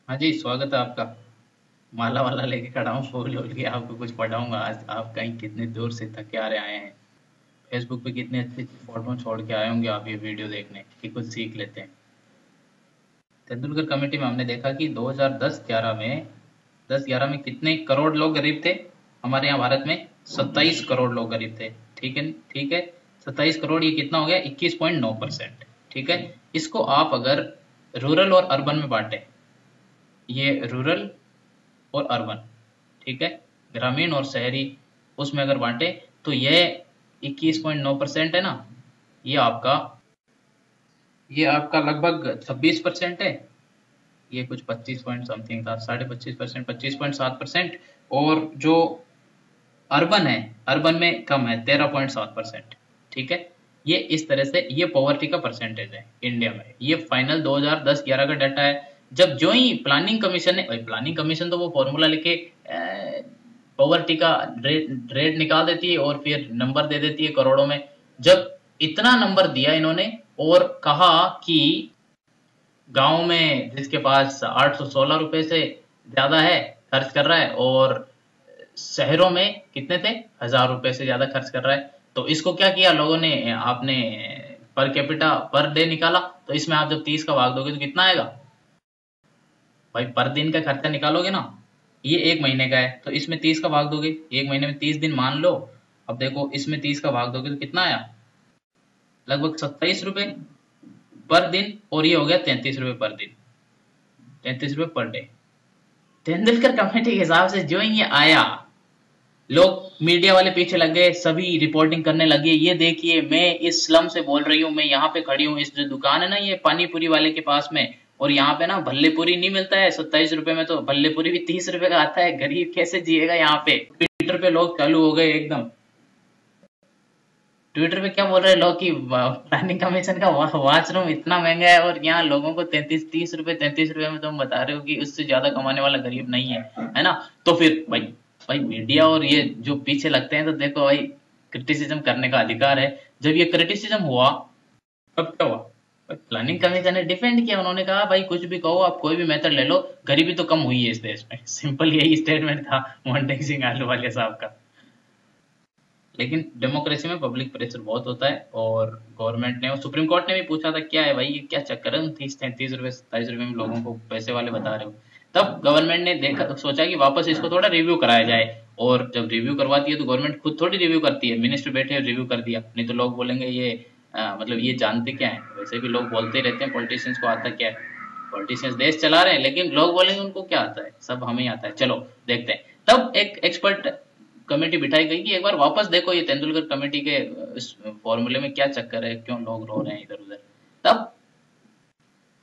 हाँ जी, स्वागत है आपका। माला वाला लेके खड़ा हूँ, फूल वूल के आपको कुछ पढ़ाऊंगा आज। आप कहीं कितने दूर से थक के आ रहे आए हैं। फेसबुक पे कितनी अच्छी अच्छी फोटो छोड़ के आए होंगे आप ये वीडियो देखने कि कुछ सीख लेते हैं। तेंदुलकर कमेटी में हमने देखा कि 2010-11 में 10-11 में कितने करोड़ लोग गरीब थे। हमारे यहाँ भारत में 27 करोड़ लोग गरीब थे। ठीक है, ठीक है। 27 करोड़, ये कितना हो गया? 21.9%। ठीक है। इसको आप अगर रूरल और अर्बन में बांटे, ये रूरल और अर्बन, ठीक है, ग्रामीण और शहरी, उसमें अगर बांटे तो यह 21.9% है ना। ये आपका ये आपका लगभग 26% है। ये कुछ 25 पॉइंट समथिंग था, 25.5%, 25.7%। और जो अर्बन है, अर्बन में कम है, 13.7%। ठीक है। ये इस तरह से ये पॉवर्टी का परसेंटेज है इंडिया में। ये फाइनल 2010-11 का डाटा है। जब जो ही प्लानिंग कमीशन ने, भाई प्लानिंग कमीशन तो वो फॉर्मूला लेके पॉवर्टी का रेट निकाल देती है और फिर नंबर दे देती है करोड़ों में। जब इतना नंबर दिया इन्होंने और कहा कि गांव में जिसके पास 816 रुपए से ज्यादा है खर्च कर रहा है, और शहरों में कितने थे, 1000 रुपए से ज्यादा खर्च कर रहा है, तो इसको क्या किया लोगों ने, आपने पर कैपिटा पर डे निकाला। तो इसमें आप जब 30 का भाग दोगे तो कितना आएगा? भाई पर दिन का खर्चा निकालोगे ना, ये एक महीने का है तो इसमें 30 का भाग दोगे, एक महीने में 30 दिन मान लो। अब देखो इसमें 30 का भाग दोगे तो कितना आया? लगभग 27 रुपए पर दिन, और ये हो गया 33 रुपए पर दिन, 33 रुपए पर डे। तेंदुलकर कमेटी के हिसाब से जो ये आया, लोग मीडिया वाले पीछे लग गए, सभी रिपोर्टिंग करने लगे। ये देखिए मैं इस स्लम से बोल रही हूँ, मैं यहाँ पे खड़ी हूँ, इस जो दुकान है ना ये पानी पूरी वाले के पास में, और यहाँ पे ना भल्ले पूरी नहीं मिलता है 27 रुपए में, तो भल्ले पूरी भी 30 रुपए का आता है। गरीब कैसे जिएगा यहाँ पे? ट्विटर पे लोग चालू हो गए एकदम। ट्विटर पे क्या बोल रहे हैं लोग कि प्लानिंग कमीशन का वॉशरूम इतना महंगा है, और यहाँ लोगों को 33 रुपए में तुम बता रहे हो कि उससे ज्यादा कमाने वाला गरीब नहीं है ना? तो फिर भाई, मीडिया और ये जो पीछे लगते हैं, तो देखो भाई, क्रिटिसिज्म करने का अधिकार है। जब ये क्रिटिसिज्म हुआ, तब क्या हुआ? प्लानिंग कमीशन ने डिफेंड किया। उन्होंने कहा भाई कुछ भी कहो, आप कोई भी मेथड ले लो, गरीबी तो कम हुई है इस देश में। सिंपल यही स्टेटमेंट था मोहन सिंह आलूवालिया साहब का। लेकिन डेमोक्रेसी में पब्लिक प्रेशर बहुत होता है, और गवर्नमेंट ने और सुप्रीम कोर्ट ने भी पूछा था क्या है भाई, ये क्या चक्कर है, 30-33 रुपए 27 रुपए में लोगों को पैसे वाले बता रहे हो। तब गवर्नमेंट ने देखा, सोचा कि वापस इसको थोड़ा रिव्यू कराया जाए। और जब रिव्यू करवाती है तो गवर्नमेंट खुद थोड़ी रिव्यू करती है, मिनिस्टर बैठे रिव्यू कर दिया, नहीं तो लोग बोलेंगे ये मतलब ये जानते क्या है। वैसे भी लोग बोलते ही रहते हैं पॉलिटिशियंस को आता क्या है, पॉलिटिशियंस देश चला रहे हैं, लेकिन लोग बोलेंगे उनको क्या आता है, सब हमें आता है। चलो देखते हैं। तब एक एक्सपर्ट कमेटी बिठाई गई कि एक बार वापस देखो ये तेंदुलकर कमेटी के इस फॉर्मूले में क्या चक्कर है, क्यों लोग रो रहे हैं इधर उधर। तब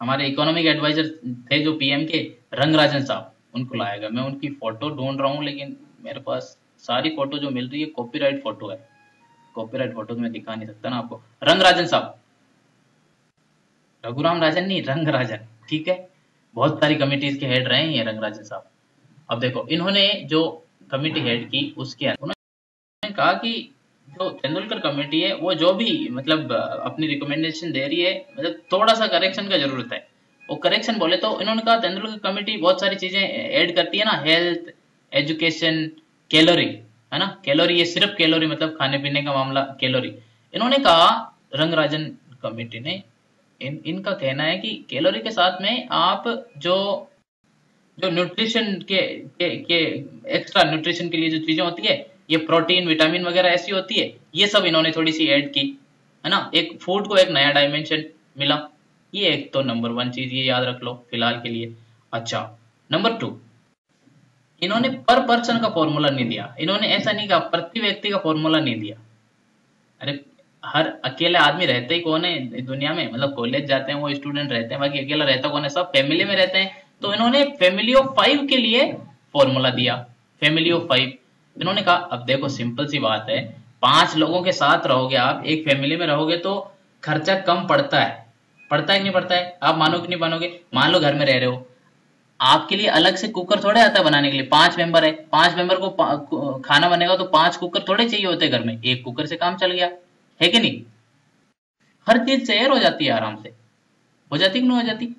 हमारे इकोनॉमिक एडवाइजर थे जो पीएम के, रंगराजन साहब, उनको लाया गया। मैं उनकी फोटो ढूंढ रहा हूँ, लेकिन मेरे पास सारी फोटो जो मिल रही है कॉपीराइट फोटो है। कॉपीराइट फोटो तो मैं दिखा नहीं सकता ना आपको। रंगराजन साहब, रघुराम राजन नहीं, रंगराजन। ठीक है। बहुत सारी कमिटीज के हेड रहे हैं ये रंगराजन साहब। अब देखो इन्होंने जो कमिटी हेड की, उसके उन्होंने कहा कि जो तेंदुलकर कमेटी है वो जो भी मतलब अपनी रिकमेंडेशन दे रही है, मतलब थोड़ा सा करेक्शन का जरूरत है। वो करेक्शन बोले तो इन्होंने कहा तेंदुलकर कमेटी बहुत सारी चीजें ऐड करती है ना, हेल्थ, एजुकेशन, कैलोरी, है ना, कैलोरी, ये सिर्फ कैलोरी मतलब खाने पीने का मामला, कैलोरी। इन्होंने कहा, रंगराजन कमेटी ने, इनका कहना है कि कैलोरी के साथ में आप जो जो न्यूट्रिशन के एक्स्ट्रा न्यूट्रिशन के लिए जो चीजें होती है, ये प्रोटीन विटामिन वगैरह ऐसी होती है, ये सब इन्होंने थोड़ी सी ऐड की, है ना। एक फूड को एक नया डायमेंशन मिला। ये एक तो नंबर वन चीज, ये याद रख लो फिलहाल के लिए। अच्छा, नंबर टू, इन्होंने पर पर्सन का फॉर्मूला नहीं दिया। इन्होंने ऐसा नहीं कहा प्रति व्यक्ति का फॉर्मूला नहीं दिया। अरे हर अकेला आदमी रहते ही कौन है दुनिया में, मतलब कॉलेज जाते हैं वो स्टूडेंट रहते हैं, बाकी अकेला रहता कौन है, सब फैमिली में रहते हैं। तो इन्होंने फैमिली ऑफ 5 के लिए फॉर्मूला दिया, फैमिली ऑफ 5। इन्होंने कहा अब देखो सिंपल सी बात है, 5 लोगों के साथ रहोगे आप, एक फैमिली में रहोगे तो खर्चा कम पड़ता है। पड़ता है कि नहीं पड़ता है? आप मानो कि नहीं मानोगे, मान लो घर में रह रहे हो, आपके लिए अलग से कुकर थोड़े आता है बनाने के लिए। 5 मेंबर है, 5 मेंबर को खाना बनेगा तो 5 कुकर थोड़े चाहिए होते घर में, एक कुकर से काम चल गया, है कि नहीं? हर चीज शेयर हो जाती है आराम से। हो जाती कि नहीं हो जाती?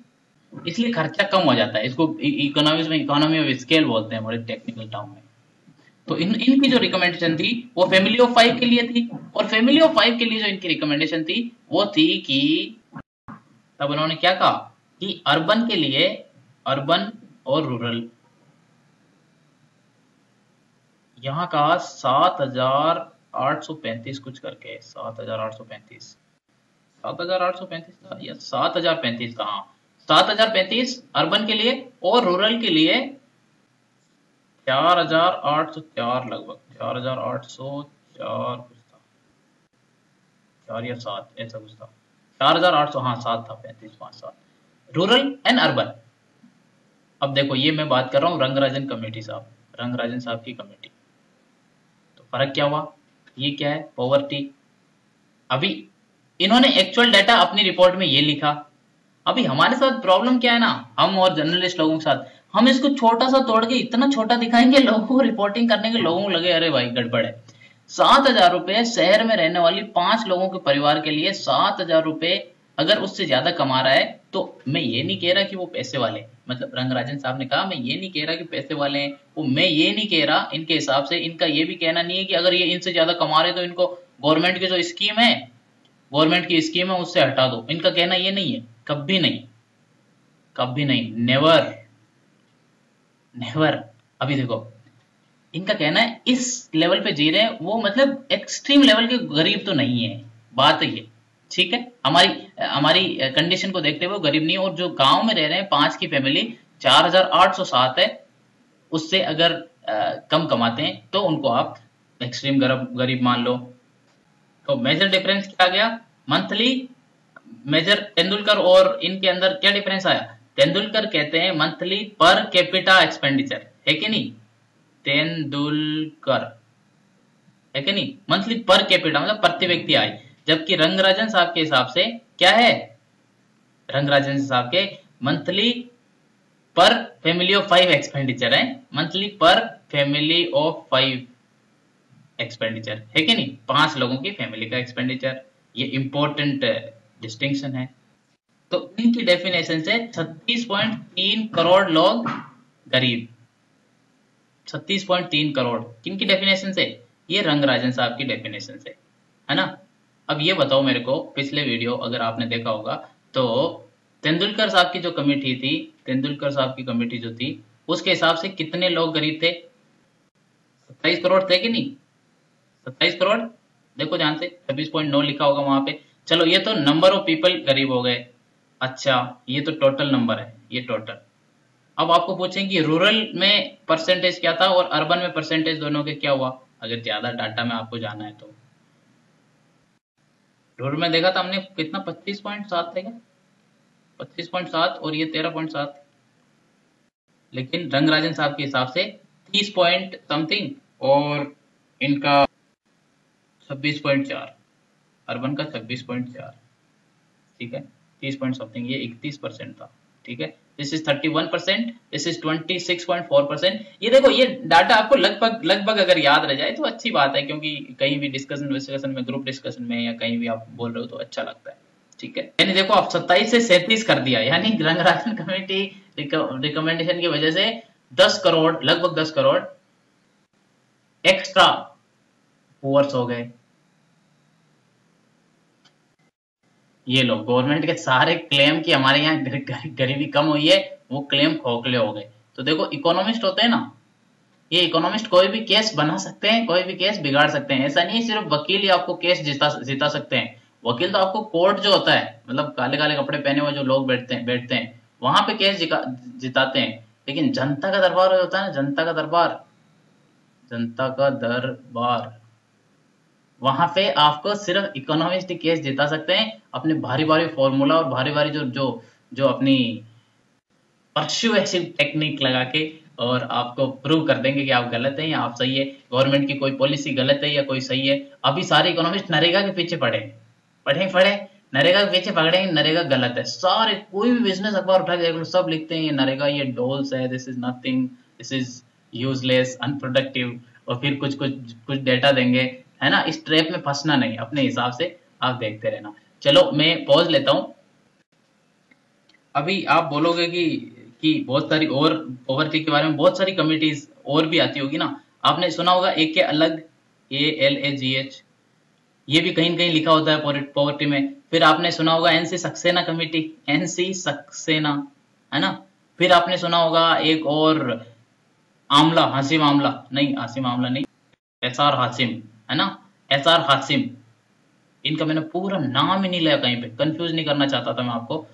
इसलिए खर्चा कम हो जाता है। इसको इकोनॉमिक्स में इकोनॉमी ऑफ स्केल बोलते हैं बड़े टेक्निकल टर्म में। तो इनकी जो रिकमेंडेशन थी वो फैमिली ऑफ 5 के लिए थी, और फैमिली ऑफ 5 के लिए जो इनकी रिकमेंडेशन थी वो थी कि तब उन्होंने क्या कहा कि अर्बन के लिए, अर्बन और रूरल, यहाँ का 7,835 कुछ करके, 7,835, 7,835 था या 7,035 का, हाँ 7,035 अर्बन के लिए, और रूरल के लिए 4,804 लगभग, 4,804 कुछ था, 4 या 7 ऐसा कुछ था, 4,800, हाँ 7 था, 35 5 7, रूरल एंड अर्बन। अब देखो ये मैं बात कर रहा हूँ रंगराजन कमेटी साहब, रंगराजन साहब की कमेटी। तो फर्क क्या हुआ, ये क्या है, पॉवर्टी। अभी इन्होंने एक्चुअल डाटा अपनी रिपोर्ट में ये लिखा। अभी हमारे साथ प्रॉब्लम क्या है ना, हम और जर्नलिस्ट लोगों के साथ, हम इसको छोटा सा तोड़ के इतना छोटा दिखाएंगे, लोगों को रिपोर्टिंग करने के लोगों को लगे अरे भाई गड़बड़ है। 7,000 रुपए शहर में रहने वाली 5 लोगों के परिवार के लिए, 7,000 रुपए अगर उससे ज्यादा कमा रहा है, तो मैं ये नहीं कह रहा कि वो पैसे वाले, मतलब रंगराजन साहब ने कहा मैं ये नहीं कह रहा कि पैसे वाले हैं, वो मैं ये नहीं कह रहा, इनके हिसाब से इनका ये भी कहना नहीं है कि अगर ये इनसे ज्यादा कमा रहे तो इनको गवर्नमेंट की जो स्कीम है, गवर्नमेंट की स्कीम है उससे हटा दो। इनका कहना ये नहीं है, कभी नहीं, कभी नहीं, नेवर नेवर। अभी देखो इनका कहना है इस लेवल पे जी रहे हैं वो, मतलब एक्सट्रीम लेवल के गरीब तो नहीं है, बात है ये, ठीक है। हमारी हमारी कंडीशन को देखते हुए गरीब नहीं है, और जो गांव में रह रहे हैं 5 की फैमिली 4,807 है, उससे अगर कम कमाते हैं तो उनको आप एक्सट्रीम गरीब मान लो। तो मेजर डिफरेंस क्या आ गया, मंथली, मेजर तेंदुलकर और इनके अंदर क्या डिफरेंस आया, तेंदुलकर कहते हैं मंथली पर कैपिटा एक्सपेंडिचर, है कि नहीं, तेंदुलकर है कि नहीं, मंथली पर कैपिटा मतलब प्रति व्यक्ति आय, जबकि रंगराजन साहब के हिसाब से क्या है, रंगराजन साहब के मंथली पर फैमिली ऑफ 5 एक्सपेंडिचर है, मंथली पर फैमिली ऑफ 5 एक्सपेंडिचर, है कि नहीं, 5 लोगों की फैमिली का एक्सपेंडिचर, ये इंपॉर्टेंट डिस्टिंक्शन है। तो इनकी डेफिनेशन से 36.3 करोड़ लोग गरीब, 36.3 करोड़ किनकी डेफिनेशन से, ये रंगराजन साहब की डेफिनेशन से, है ना। अब ये बताओ मेरे को, पिछले वीडियो अगर आपने देखा होगा तो तेंदुलकर साहब की जो कमेटी थी, तेंदुलकर साहब की कमेटी जो थी उसके हिसाब से कितने लोग गरीब थे, 27 करोड़ थे कि नहीं, 27 करोड़, देखो ध्यान से 26.9 लिखा होगा वहां पे। चलो ये तो नंबर ऑफ पीपल गरीब हो गए, अच्छा ये तो टोटल नंबर है, ये टोटल। अब आपको पूछेंगे कि रूरल में परसेंटेज क्या था और अर्बन में परसेंटेज दोनों के क्या हुआ, अगर ज्यादा डाटा में आपको जाना है तो। रूरल में देखा था हमने कितना, 25.7 थे क्या, 25.7, और ये 13.7, लेकिन रंगराजन साहब के हिसाब से 30 पॉइंट समथिंग, और इनका 26.4, अर्बन का 26.4, ठीक है, 30 पॉइंट समथिंग, ये 31% था, ठीक है। This is 31%, this is 26.4%। ये देखो ये डाटा आपको लगभग लगभग अगर याद रह जाए तो अच्छी बात है, क्योंकि कहीं भी डिस्कशन में, ग्रुप डिस्कशन में या कहीं भी आप बोल रहे हो तो अच्छा लगता है, ठीक है। यानी देखो आप 27 से 37 कर दिया, यानी रंगराजन कमेटी रिकमेंडेशन की वजह से 10 करोड़, लगभग 10 करोड़ एक्स्ट्रा पुअर्स हो गए। ये लोग गवर्नमेंट के सारे क्लेम कि हमारे यहाँ गरीबी कम हुई है, वो क्लेम खोखले हो गए। तो देखो इकोनॉमिस्ट होते हैं ना, ये इकोनॉमिस्ट कोई भी केस बना सकते हैं, कोई भी केस बिगाड़ सकते हैं। ऐसा नहीं सिर्फ वकील ही आपको केस जिता सकते हैं, वकील तो आपको कोर्ट जो होता है, मतलब काले काले कपड़े पहने हुए जो लोग बैठते हैं वहां पे केस जिताते हैं। लेकिन जनता का दरबार होता है ना, जनता का दरबार, जनता का दरबार, वहां पे आपको सिर्फ इकोनॉमिस्ट केस जिता सकते हैं, अपने भारी भारी फॉर्मूला और भारी भारी जो जो जो अपनी परस्यूएसिव टेक्निक लगा के, और आपको प्रूव कर देंगे कि आप गलत हैं या आप सही है, गवर्नमेंट की कोई पॉलिसी गलत है या कोई सही है। अभी सारे इकोनॉमिस्ट नरेगा के पीछे पड़े नरेगा के पीछे पकड़ेंगे, नरेगा गलत है, सारे कोई भी बिजनेस अखबार उठा के देख लो सब लिखते हैं ये नरेगा, ये डोल्स है, this is nothing, this is useless, unproductive, और फिर कुछ कुछ कुछ डेटा देंगे, है ना। इस ट्रैप में फंसना नहीं, अपने हिसाब से आप देखते रहना। चलो मैं पॉज लेता हूं। अभी आप बोलोगे कि बहुत सारी और पॉवर्टी के बारे में बहुत सारी कमिटीज और भी आती होगी ना। आपने सुना होगा एक के अलग, ALAGH, ये भी कहीं न कहीं लिखा होता है पॉवर्टी में। फिर आपने सुना होगा NC Saxena committee, NC Saxena, है ना। फिर आपने सुना होगा एक और, आमला, हासिम आमला, नहीं हासिम आमला नहीं, SR हासिम, है ना, SR हासिम। इनका मैंने पूरा नाम ही नहीं लिया कहीं पे, कंफ्यूज नहीं करना चाहता था मैं आपको।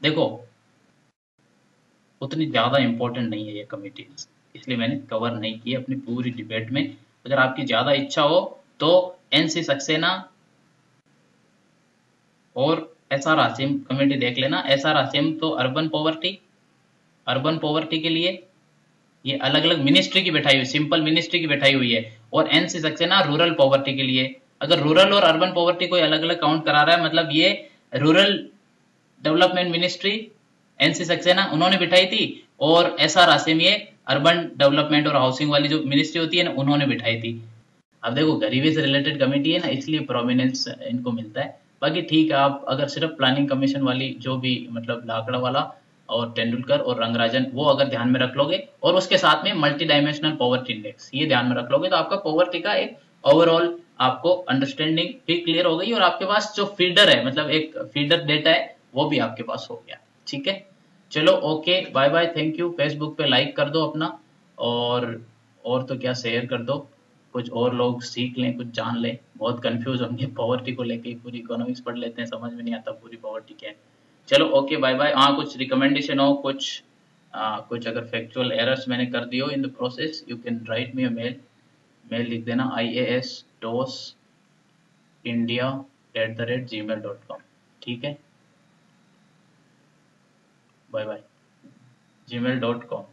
देखो, उतनी ज्यादा इंपॉर्टेंट नहीं है ये कमिटीज, इसलिए मैंने कवर नहीं की अपनी पूरी डिबेट में। अगर आपकी ज्यादा इच्छा हो तो एनसी सक्सेना और SR आसिम कमेटी देख लेना। SR आसिम तो अर्बन पॉवर्टी के लिए ये अलग अलग मिनिस्ट्री की बैठाई हुई, सिंपल मिनिस्ट्री की बैठाई हुई है। और एनसी सक्सेना रूरल पॉवर्टी के लिए। अगर रूरल और अर्बन पॉवर्टी कोई अलग अलग काउंट करा रहा है, मतलब ये rural development ministry NC Saxena उन्होंने बिठाई थी, और SR आसिम ये अर्बन डेवलपमेंट और हाउसिंग वाली जो मिनिस्ट्री होती है ना, उन्होंने बिठाई थी। अब देखो, गरीबी से रिलेटेड कमेटी है ना, इसलिए प्रोमिनेंस इनको मिलता है। बाकी ठीक है, आप अगर सिर्फ प्लानिंग कमीशन वाली जो भी मतलब लाकड़ा वाला और तेंदुलकर और रंगराजन वो अगर ध्यान में रख लोगे, और उसके साथ में मल्टी डायमेंशनल पॉवर्टी इंडेक्स ये ध्यान में रख लोगे, तो आपका पॉवर्टी का एक ओवरऑल आपको अंडरस्टैंडिंग भी क्लियर हो गई, और आपके पास जो फीडर है, मतलब एक फीडर डेटा है, वो भी आपके पास हो गया। ठीक है, चलो okay, bye bye, thank you. Facebook पे लाइक कर दो अपना, और तो क्या, शेयर कर दो, कुछ और लोग सीख लें, कुछ जान लें। बहुत कंफ्यूज होंगे पॉवर्टी को लेके, पूरी इकोनॉमिक्स पढ़ लेते हैं, समझ में नहीं आता पूरी पॉवर्टी क्या है। चलो ओके, बाय बाय। हाँ, कुछ रिकमेंडेशन हो, कुछ अगर फैक्चुअल एरर्स मैंने कर दी हो in the process, you can write me a mail. Mail लिख देना iasdosindia@gmail.com। ठीक है, बाय बाय, gmail.com।